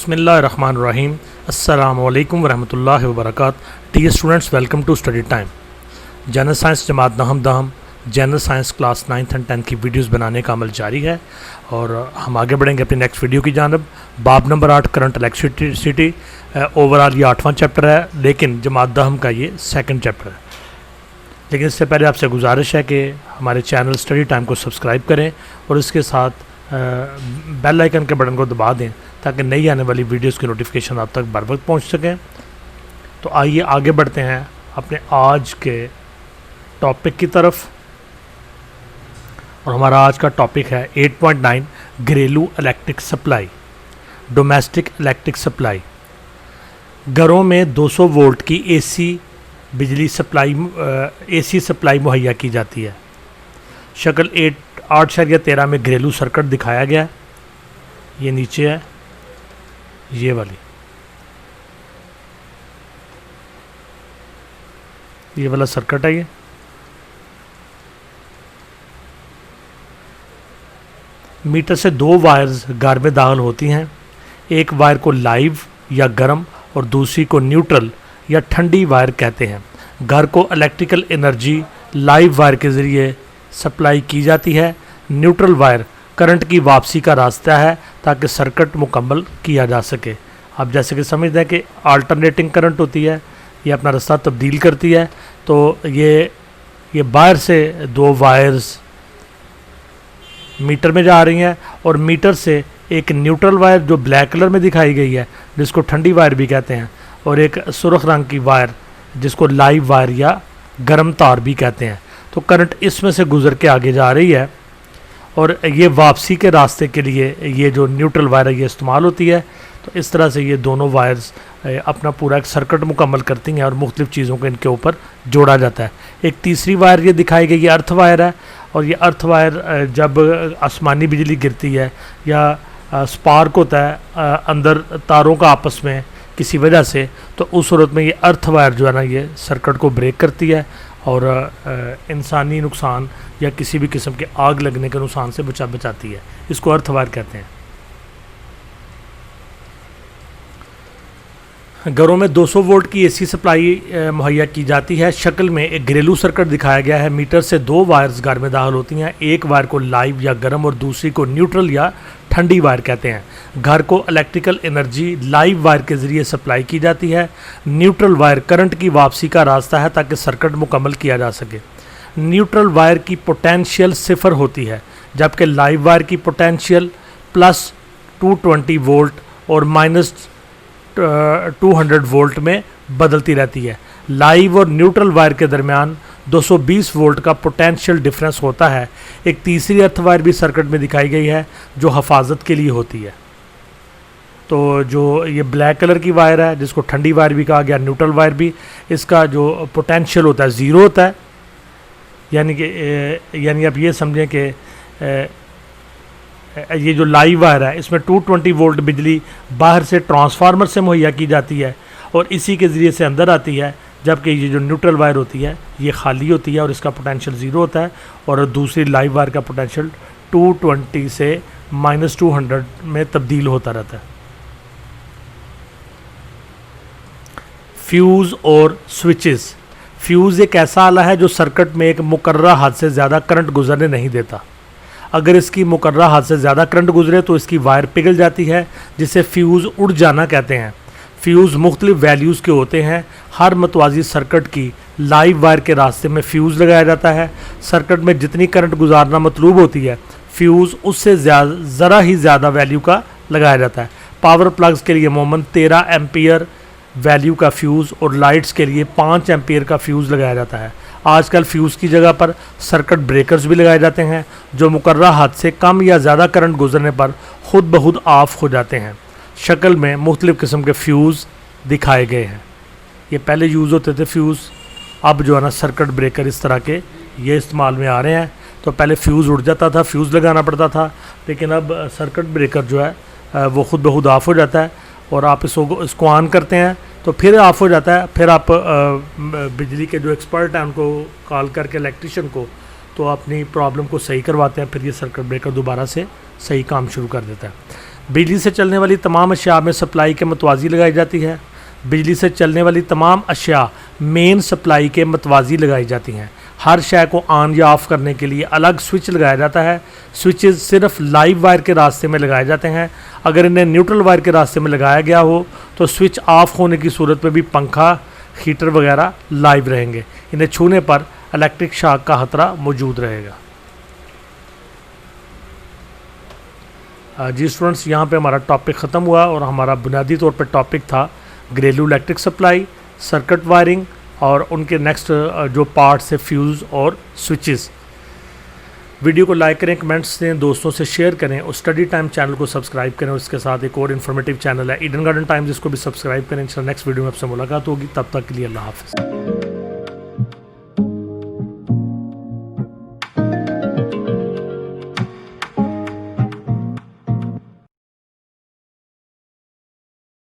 बिस्मिल्लाहिर्रहमानिर्रहीम। अस्सलामु अलैकुम वरहमतुल्लाहि वबरकातुहू। Dear students, welcome to study time. General science जमात नहम दहम general science class 9th and 10th की वीडियोस बनाने का अमल जारी है और हम आगे बढ़ेंगे अपनी नेक्स्ट वीडियो की जानब। बाब नंबर 8 करंट इलेक्ट्रिसिटी। ओवरऑल ये 8वां चैप्टर है, लेकिन जमात दहम का ये 2nd चैप्टर है। लेकिन इससे पहले आपसे गुजारिश है कि हमारे चैनल स्टडी टाइम को सब्सक्राइब करें और इसके साथ बेल आइकन के बटन को दबा दें ताकि नई आने वाली वीडियोस की नोटिफिकेशन आप तक बर वक्त पहुँच सकें। तो आइए आगे बढ़ते हैं अपने आज के टॉपिक की तरफ। और हमारा आज का टॉपिक है 8.9 घरेलू electric supply, domestic electric supply. घरों में 200 वोल्ट की एसी सप्लाई मुहैया की जाती है। शक्ल 8.13 में घरेलू सर्किट दिखाया गया है। ये नीचे है, ये वाला सर्किट है। ये मीटर से 2 वायर्स घर में दाखिल होती हैं। एक वायर को लाइव या गर्म और दूसरी को न्यूट्रल या ठंडी वायर कहते हैं। घर को इलेक्ट्रिकल एनर्जी लाइव वायर के ज़रिए सप्लाई की जाती है। न्यूट्रल वायर करंट की वापसी का रास्ता है ताकि सर्किट मुकम्मल किया जा सके। आप जैसे कि समझते हैं कि अल्टरनेटिंग करंट होती है, ये अपना रास्ता तब्दील करती है। तो ये बाहर से 2 वायर्स मीटर में जा रही हैं और मीटर से एक न्यूट्रल वायर जो ब्लैक कलर में दिखाई गई है, जिसको ठंडी वायर भी कहते हैं, और एक सुर्ख रंग की वायर जिसको लाइव वायर या गर्म तार भी कहते हैं। तो करंट इसमें से गुजर के आगे जा रही है और ये वापसी के रास्ते के लिए ये जो न्यूट्रल वायर है ये इस्तेमाल होती है। तो इस तरह से ये दोनों वायर्स अपना पूरा एक सर्किट मुकम्मल करती हैं और मुख्तलिफ़ चीज़ों को इनके ऊपर जोड़ा जाता है। एक तीसरी वायर ये दिखाई गई, ये अर्थ वायर है। और ये अर्थ वायर जब आसमानी बिजली गिरती है या स्पार्क होता है अंदर तारों का आपस में किसी वजह से, तो उस सूरत में ये अर्थ वायर जो है ना, ये सर्किट को ब्रेक करती है और इंसानी नुकसान या किसी भी किस्म के आग लगने के नुकसान से बचाती है। इसको अर्थ वायर कहते हैं। घरों में 200 वोल्ट की एसी सप्लाई मुहैया की जाती है। शक्ल में एक घरेलू सर्किट दिखाया गया है। मीटर से 2 वायर्स घर में दाखिल होती हैं। एक वायर को लाइव या गर्म और दूसरी को न्यूट्रल या ठंडी वायर कहते हैं। घर को इलेक्ट्रिकल एनर्जी लाइव वायर के ज़रिए सप्लाई की जाती है। न्यूट्रल वायर करंट की वापसी का रास्ता है ताकि सर्किट मुकम्मल किया जा सके। न्यूट्रल वायर की पोटेंशियल 0 होती है, जबकि लाइव वायर की पोटेंशियल प्लस 220 वोल्ट और माइनस 200 वोल्ट में बदलती रहती है। लाइव और न्यूट्रल वायर के दरमियान 220 वोल्ट का पोटेंशियल डिफरेंस होता है। एक तीसरी अर्थ वायर भी सर्किट में दिखाई गई है जो हिफाजत के लिए होती है। तो जो ये ब्लैक कलर की वायर है, जिसको ठंडी वायर भी कहा गया, न्यूट्रल वायर भी, इसका जो पोटेंशियल होता है 0 होता है। यानी आप ये समझें कि ये जो लाइव वायर है इसमें 220 वोल्ट बिजली बाहर से ट्रांसफार्मर से मुहैया की जाती है और इसी के ज़रिए से अंदर आती है, जबकि ये जो न्यूट्रल वायर होती है ये खाली होती है और इसका पोटेंशियल 0 होता है। और दूसरी लाइव वायर का पोटेंशियल 220 से माइनस 200 में तब्दील होता रहता है। फ्यूज़ और स्विचेस। फ्यूज़ एक ऐसा आला है जो सर्किट में एक मुकर्रर हद से ज़्यादा करंट गुजरने नहीं देता। अगर इसकी मुकर्रर हद से ज़्यादा करंट गुजरे तो इसकी वायर पिघल जाती है, जिसे फ्यूज़ उड़ जाना कहते हैं। फ्यूज़ मुख्तलिफ वैल्यूज़ के होते हैं। हर मतवाजी सर्किट की लाइव वायर के रास्ते में फ्यूज़ लगाया जाता है। सर्किट में जितनी करंट गुजारना मतलूब होती है, फ्यूज़ उससे ज़रा ही ज़्यादा वैल्यू का लगाया जाता है। पावर प्लग्स के लिए अमूमन 13 एम्पियर वैल्यू का फ्यूज़ और लाइट्स के लिए 5 एम्पियर का फ्यूज़ लगाया जाता है। आजकल फ्यूज़ की जगह पर सर्किट ब्रेकर्स भी लगाए जाते हैं जो मुकर्रर हद से कम या ज़्यादा करंट गुजरने पर खुद ब खुद ऑफ हो जाते हैं। शक्ल में मुख्तलिफ़ किस्म के फ्यूज़ दिखाए गए हैं। ये पहले यूज़ होते थे फ्यूज़, अब जो है ना सर्किट ब्रेकर इस तरह के ये इस्तेमाल में आ रहे हैं। तो पहले फ्यूज़ उड़ जाता था, फ्यूज़ लगाना पड़ता था, लेकिन अब सर्किट ब्रेकर जो है वो खुद ब खुद ऑफ हो जाता है और आप इसको ऑन करते हैं तो फिर ऑफ हो जाता है। फिर आप बिजली के जो एक्सपर्ट हैं उनको कॉल करके इलेक्ट्रिशियन को तो अपनी प्रॉब्लम को सही करवाते हैं, फिर ये सर्किट ब्रेकर दोबारा से सही काम शुरू कर देता है। बिजली से चलने वाली तमाम अशिया में सप्लाई के मतवाज़ी लगाई जाती है। बिजली से चलने वाली तमाम अशिया मेन सप्लाई के मतवाज़ी लगाई जाती हैं। हर शय को ऑन या ऑफ़ करने के लिए अलग स्विच लगाया जाता है। स्विचेस सिर्फ लाइव वायर के रास्ते में लगाए जाते हैं। अगर इन्हें न्यूट्रल वायर के रास्ते में लगाया गया हो तो स्विच ऑफ होने की सूरत में भी पंखा, हीटर वगैरह लाइव रहेंगे। इन्हें छूने पर इलेक्ट्रिक शॉक का खतरा मौजूद रहेगा। जी स्टूडेंट्स, यहाँ पे हमारा टॉपिक ख़त्म हुआ और हमारा बुनियादी तौर पर टॉपिक था घरेलू इलेक्ट्रिक सप्लाई, सर्किट वायरिंग और उनके नेक्स्ट जो पार्ट्स है फ्यूज़ और स्विचेस। वीडियो को लाइक करें, कमेंट्स दें, दोस्तों से शेयर करें और स्टडी टाइम चैनल को सब्सक्राइब करें। उसके साथ एक और इन्फॉर्मेटिव चैनल है ईडन गार्डन टाइम्स, जिसको भी सब्सक्राइब करें। नेक्स्ट वीडियो में आपसे मुलाकात होगी, तब तक के लिए अल्लाह हाफ़िज़।